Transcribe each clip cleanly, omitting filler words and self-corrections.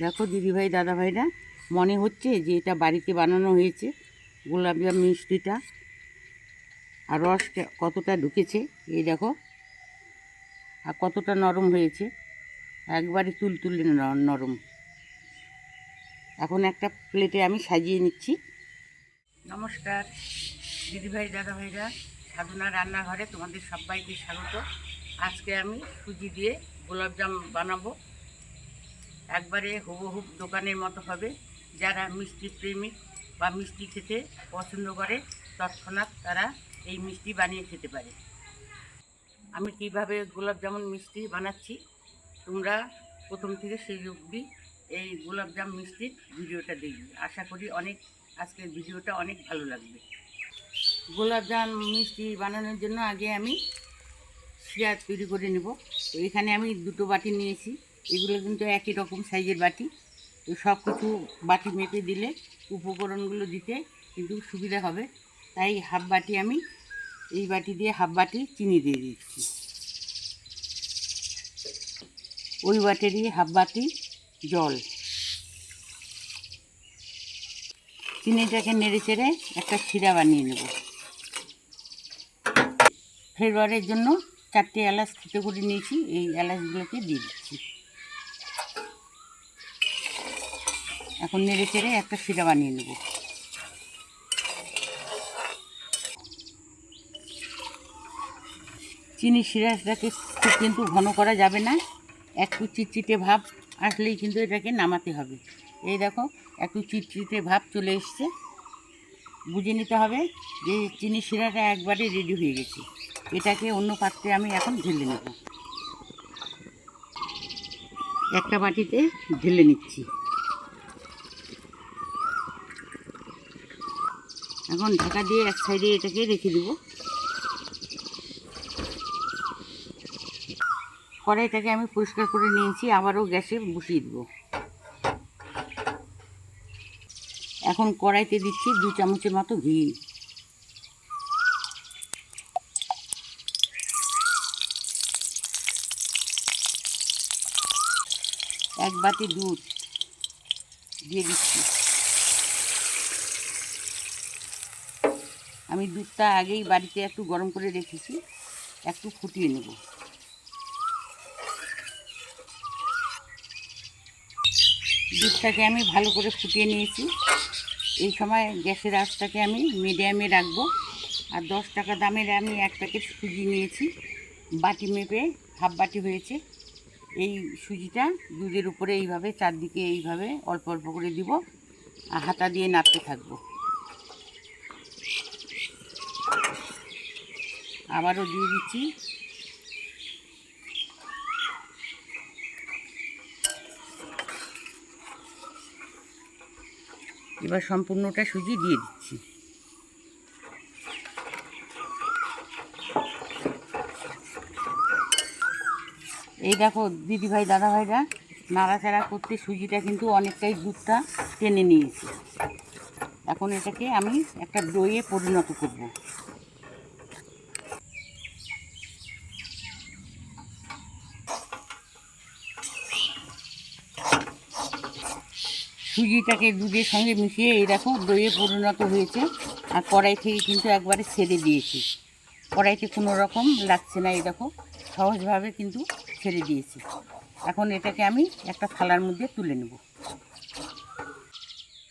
দেখো দিদিভাই দাদাভাইরা, মনে হচ্ছে যে এটা বাড়িতে বানানো হয়েছে গোলাপজাম মিষ্টিটা। আর রসটা কতটা ঢুকেছে এই দেখো, আর কতটা নরম হয়েছে, একবারে তুলতুলে নরম। এখন একটা প্লেটে আমি সাজিয়ে নিচ্ছি। নমস্কার দিদিভাই দাদাভাইরা, সাধনা রান্নাঘরে তোমাদের সবাইকে স্বাগত। আজকে আমি সুজি দিয়ে গোলাপজাম বানাবো, একবারে হুবহুব দোকানের মতো হবে। যারা মিষ্টি প্রেমিক বা মিষ্টি খেতে পছন্দ করে তৎক্ষণাৎ তারা এই মিষ্টি বানিয়ে খেতে পারে। আমি কীভাবে গোলাপজামুন মিষ্টি বানাচ্ছি তোমরা প্রথম থেকে সেই অবধি এই গোলাপজাম মিষ্টির ভিডিওটা দেখবে। আশা করি আজকের ভিডিওটা অনেক ভালো লাগবে। গোলাপজাম মিষ্টি বানানোর জন্য আগে আমি শিরা তৈরি করে নেব। তো এখানে আমি দুটো বাটি নিয়েছি, এগুলো কিন্তু একই রকম সাইজের বাটি। তো সব কিছু বাটি মেপে দিলে উপকরণগুলো দিতে কিন্তু সুবিধা হবে, তাই হাফ বাটি আমি এই বাটি দিয়ে হাফ বাটি চিনি দিয়ে দিচ্ছি। ওই বাটিরই হাফ বাটি জল। চিনিটাকে নেড়ে চেড়ে একটা শিরা বানিয়ে নেব। ফ্লেভারের জন্য 4টে এলাচ থেতো করে নিয়েছি, এই এলাচগুলোকে দিয়ে দিচ্ছি। এখন নেড়ে চেড়ে একটা শিরা বানিয়ে নেব। চিনি শিরাটাকে কিন্তু ঘন করা যাবে না, একটু চিটচিটে ভাব আসলেই কিন্তু এটাকে নামাতে হবে। এই দেখো একটু চিটচিটে ভাব চলে এসছে, বুঝে নিতে হবে যে চিনি শিরাটা একবারে রেডি হয়ে গেছে। এটাকে অন্য পাত্রে আমি এখন ঢেলে নেব। একটা বাটিতে ঢেলে নিচ্ছি। এখন ঢাকা দিয়ে এক সাইডে এটাকে রেখে দেব। কড়াইটাকে আমি পরিষ্কার করে নিয়েছি, আবারও গ্যাসে বসিয়ে দেব। এখন কড়াইতে দিচ্ছি 2 চামচের মতো ঘি। এক বাটি দুধ দিয়ে দিচ্ছি। আমি দুধটা আগেই বাড়িতে একটু গরম করে রেখেছি, একটু ফুটিয়ে নেব। দুধটাকে আমি ভালো করে ফুটিয়ে নিয়েছি। এই সময় গ্যাসের আঁচটাকে আমি মিডিয়ামে রাখবো। আর 10 টাকা দামের আমি 1 প্যাকেট সুজি নিয়েছি, বাটি মেপে হাফ বাটি হয়েছে। এই সুজিটা দুধের উপরে এইভাবে চারদিকে এইভাবে অল্প অল্প করে দিব, আর হাতা দিয়ে নাড়তে থাকবো। আবারও দিয়ে দিচ্ছি। এবার সম্পূর্ণটা সুজি দিয়ে দিচ্ছি। এই দেখো দিদিভাই দাদাভাইরা, নাড়াচাড়া করতে সুজিটা কিন্তু অনেকটাই দুধটা টেনে নিয়েছে। এখন এটাকে আমি একটা দইয়ে পরিণত করব। সুজিটাকে দুধের সঙ্গে মিশিয়ে এই দেখো দইয়ে পরিণত হয়েছে। আর কড়াই থেকে কিন্তু একবারে ছেড়ে দিয়েছি, কড়াইতে কোনো রকম লাগছে না। এই দেখো সহজভাবে কিন্তু ছেড়ে দিয়েছি। এখন এটাকে আমি একটা থালার মধ্যে তুলে নেব।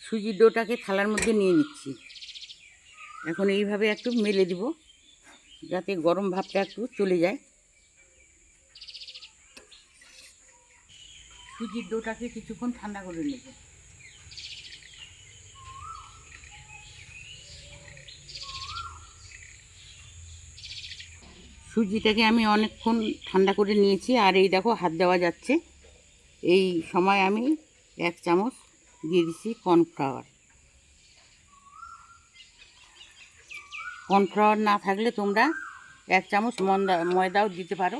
সুজির ডোটাকে থালার মধ্যে নিয়ে নিচ্ছি। এখন এইভাবে একটু মেলে দিব যাতে গরম ভাবটা একটু চলে যায়। সুজির ডোটাকে কিছুক্ষণ ঠান্ডা করে নেব। সুজিটাকে আমি অনেকক্ষণ ঠান্ডা করে নিয়েছি, আর এই দেখো হাত দেওয়া যাচ্ছে। এই সময় আমি 1 চামচ দিয়ে দিচ্ছি কর্নফ্লাওয়ার। কর্নফ্লাওয়ার না থাকলে তোমরা 1 চামচ ময়দাও দিতে পারো।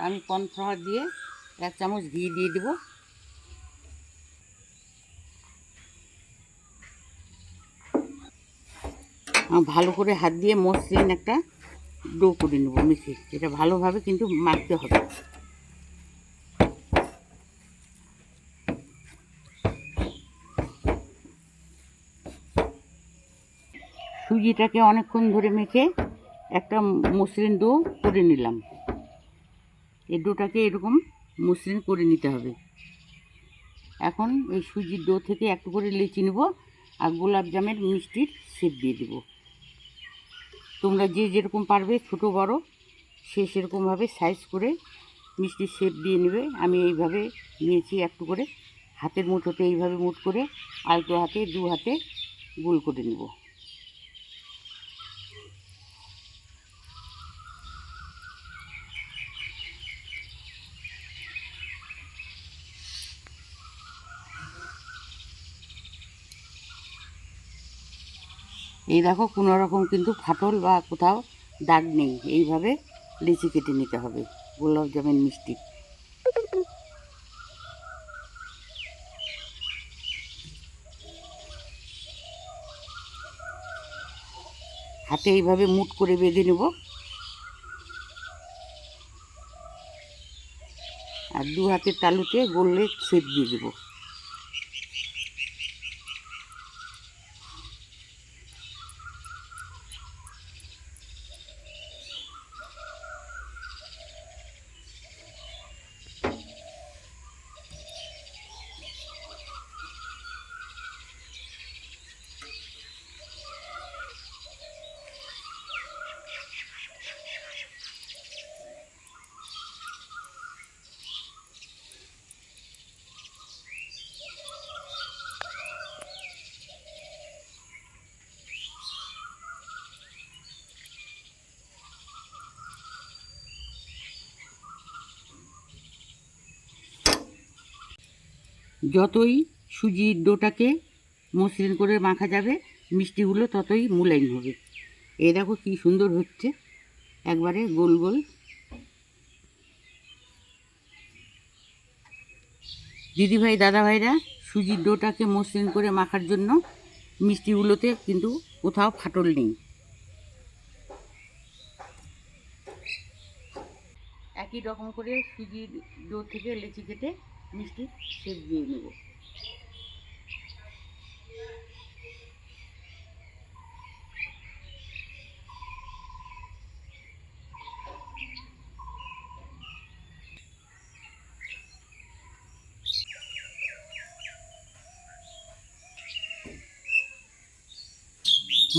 আমি কর্নফ্লাওয়ার দিয়ে 1 চামচ ঘি দিয়ে দেব। ভালো করে হাত দিয়ে মসৃণ একটা ডো করে নেব মেখে। এটা ভালোভাবে কিন্তু মাখতে হবে। সুজিটাকে অনেকক্ষণ ধরে মেখে একটা মসৃণ ডো করে নিলাম। এই ডোটাকে এরকম মসৃণ করে নিতে হবে। এখন এই সুজির ডো থেকে একটু করে লেচি নেব আর গোলাপ জামের মিষ্টির শেপ দিয়ে দেব। তোমরা যে যেরকম পারবে ছোট বড় সে সেরকমভাবে সাইজ করে মিষ্টির শেপ দিয়ে নেবে। আমি এইভাবে নিয়েছি একটু করে, হাতের মুঠোতে এইভাবে মুঠ করে আলতো হাতে দু হাতে গোল করে নেব। এই দেখো কোনো রকম কিন্তু ফাটল বা কোথাও দাগ নেই। এইভাবে লিচি কেটে নিতে হবে গোলাপ জামের মিষ্টি। হাতে এইভাবে মুঠ করে বেঁধে নেব আর দু হাতের তালুতে গোলে ছেদ দিয়ে দেবো। যতই সুজির ডোটাকে মসৃণ করে মাখা যাবে মিষ্টিগুলো ততই মোলায়েম হবে। এ দেখো কি সুন্দর হচ্ছে, একবারে গোল গোল। দিদিভাই দাদাভাইরা সুজির ডোটাকে মসৃণ করে মাখার জন্য মিষ্টিগুলোতে কিন্তু কোথাও ফাটল নেই। একই রকম করে সুজির ডো থেকে লেচি কেটে মিষ্টি শেপ দিয়ে নেব।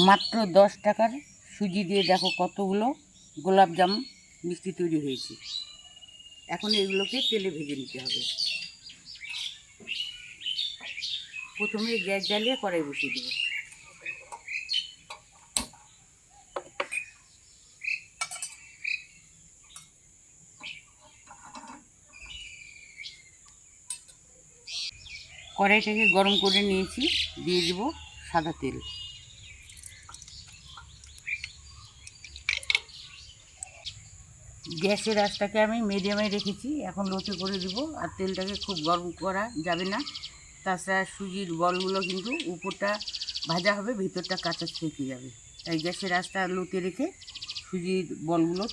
মাত্র 10 টাকার সুজি দিয়ে দেখো কতগুলো গোলাপ জাম মিষ্টি তৈরি হয়েছে। এখন এগুলোকে তেলে ভেজে নিতে হবে। প্রথমে গ্যাস জ্বালিয়ে কড়াই বসিয়ে দেবো। কড়াইটাকে গরম করে নিয়েছি, দিয়ে দেব সাদা তেল। গ্যাসের আঁচটাকে আমি মিডিয়ামে রেখেছি, এখন লোতে করে দিব। আর তেলটাকে খুব গরম করা যাবে না, তাছাড়া সুজির বলগুলো কিন্তু উপরটা ভাজা হবে, ভিতরটা কাঁচা থেকে যাবে। তাই গ্যাসের আঁচটা লোতে রেখে সুজির বলগুলো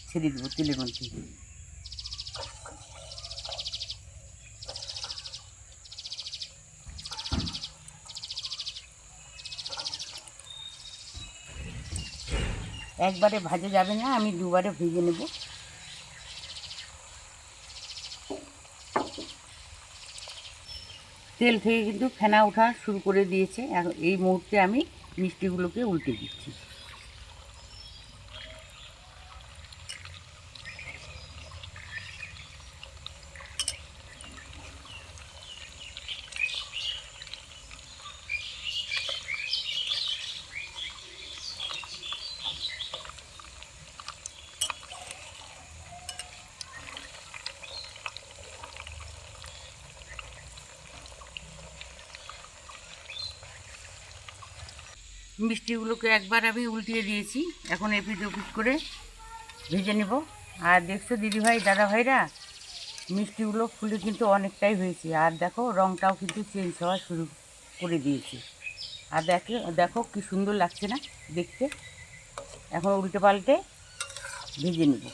ছেড়ে দেবো তেলের মধ্যে। একবারে ভাজা যাবে না, আমি দুবারে ভেজে নেব। তেল থেকে কিন্তু ফেনা ওঠা শুরু করে দিয়েছে। এই মুহূর্তে আমি মিষ্টিগুলোকে উল্টে দিচ্ছি। মিষ্টিগুলোকে একবার আমি উল্টিয়ে দিয়েছি, এখন এপিট ওপিট করে ভেজে নেব। আর দেখছো দিদিভাই দাদাভাইরা, মিষ্টিগুলো ফুলে কিন্তু অনেকটাই হয়েছে। আর দেখো রঙটাও কিন্তু চেঞ্জ হওয়া শুরু করে দিয়েছে। আর দেখো কি সুন্দর লাগছে না দেখতে। এখন উল্টে পাল্টে ভেজে নেব।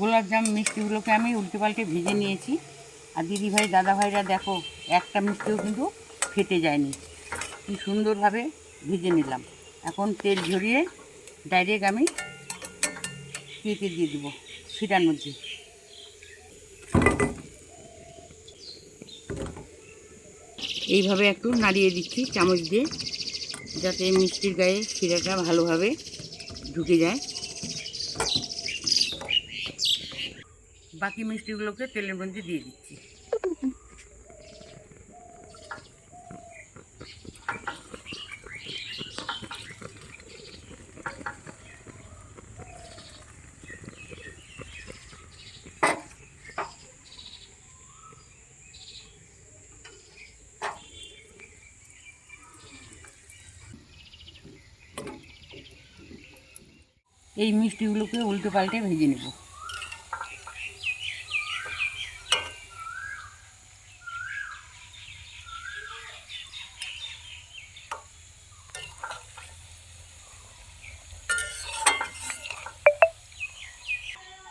গোলাপজাম মিষ্টিগুলোকে আমি উল্টে পাল্টে ভেজে নিয়েছি। আর দিদিভাই দাদাভাইরা দেখো একটা মিষ্টিও কিন্তু ফেটে যায়নি, কি সুন্দরভাবে ভেজে নিলাম। এখন তেল ঝরিয়ে ডাইরেক্ট আমি কেটে দিয়ে দেবো শিরার মধ্যে। এইভাবে একটু নাড়িয়ে দিচ্ছি চামচ দিয়ে, যাতে মিষ্টির গায়ে শিরাটা ভালোভাবে ঢুকে যায়। বাকি মিষ্টিগুলোকে তেলের মধ্যে দিয়ে দিচ্ছি। এই মিষ্টিগুলোকে উল্টো পাল্টে ভেজে নেব।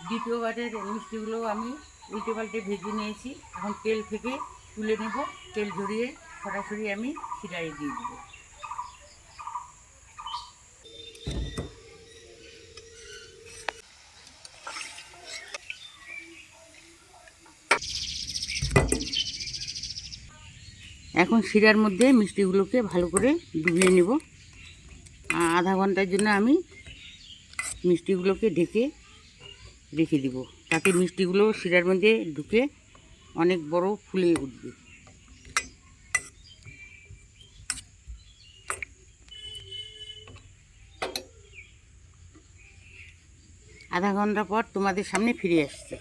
দ্বিতীয়বারের মিষ্টিগুলো আমি উল্টে পাল্টে ভেজে নিয়েছি। এখন তেল থেকে তুলে নেব, তেল ঝরিয়ে সরাসরি আমি শিরায় দিয়ে দেবো। এখন শিরার মধ্যে মিষ্টিগুলোকে ভালো করে ডুবিয়ে নেব। আধা ঘন্টার জন্য আমি মিষ্টিগুলোকে ঢেকে রেখে দেব, তাতে মিষ্টিগুলো শিরার মধ্যে ঢুকে অনেক বড় ফুলে উঠবে। আধা ঘন্টা পর তোমাদের সামনে ফিরে আসছি।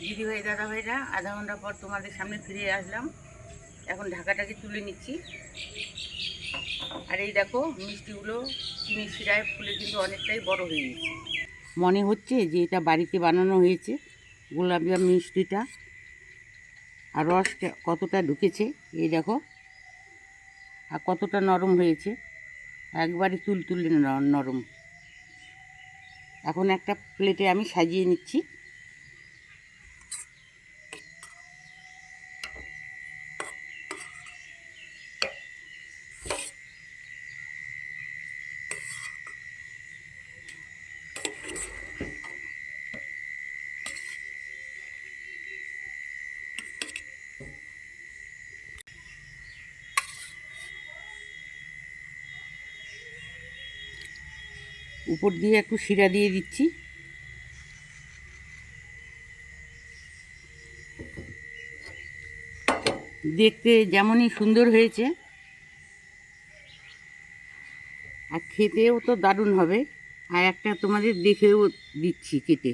দিদিভাই দাদাভাইরা, আধা ঘন্টা পর তোমাদের সামনে ফিরে আসলাম। এখন ঢাকাটাকে তুলে নিচ্ছি। আর এই দেখো মিষ্টিগুলো চিনি শিরায় ফুলে কিন্তু অনেকটাই বড় হয়ে গেছে। মনে হচ্ছে যে এটা বাড়িতে বানানো হয়েছে। গোলাপজাম মিষ্টিটা আর রসটা কতটা ঢুকেছে এই দেখো, আর কতটা নরম হয়েছে, একবারে তুলতুলে নরম। এখন একটা প্লেটে আমি সাজিয়ে নিচ্ছি। উপর দিয়ে একটু শিরা দিয়ে দিচ্ছি। দেখতে যেমনই সুন্দর হয়েছে আর খেতেও তো দারুণ হবে। আর একটা তোমাদের দেখেও দিচ্ছি কেটে।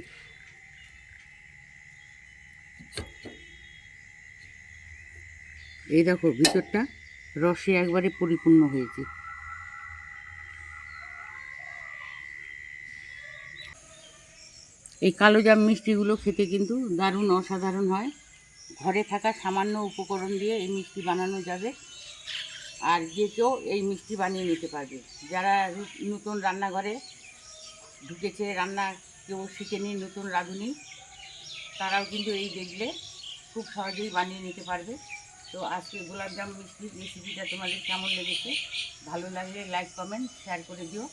এই দেখো ভিতরটা রসে একবারে পরিপূর্ণ হয়েছে। এই কালোজাম মিষ্টিগুলো খেতে কিন্তু দারুণ অসাধারণ হয়। ঘরে থাকা সামান্য উপকরণ দিয়ে এই মিষ্টি বানানো যাবে, আর যে কেউ এই মিষ্টি বানিয়ে নিতে পারবে। যারা নতুন রান্নাঘরে ঢুকেছে, রান্না কেউ শিখেনি, নতুন রাঁধুনি, তারাও কিন্তু এই দেখলে খুব সহজেই বানিয়ে নিতে পারবে। তো আজকে গোলাপজাম মিষ্টির রেসিপিটা তোমাদের কেমন লেগেছে? ভালো লাগলে লাইক কমেন্ট শেয়ার করে দিও।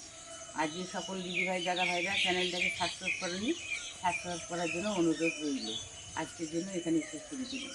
আর যে সকল দিদিভাই দাদাভাইরা চ্যানেলটাকে সাবস্ক্রাইব করেনি, সাবস্ক্রাইব করার জন্য অনুরোধ রইল। আজকের জন্য এখানে শেষ করে দিলাম।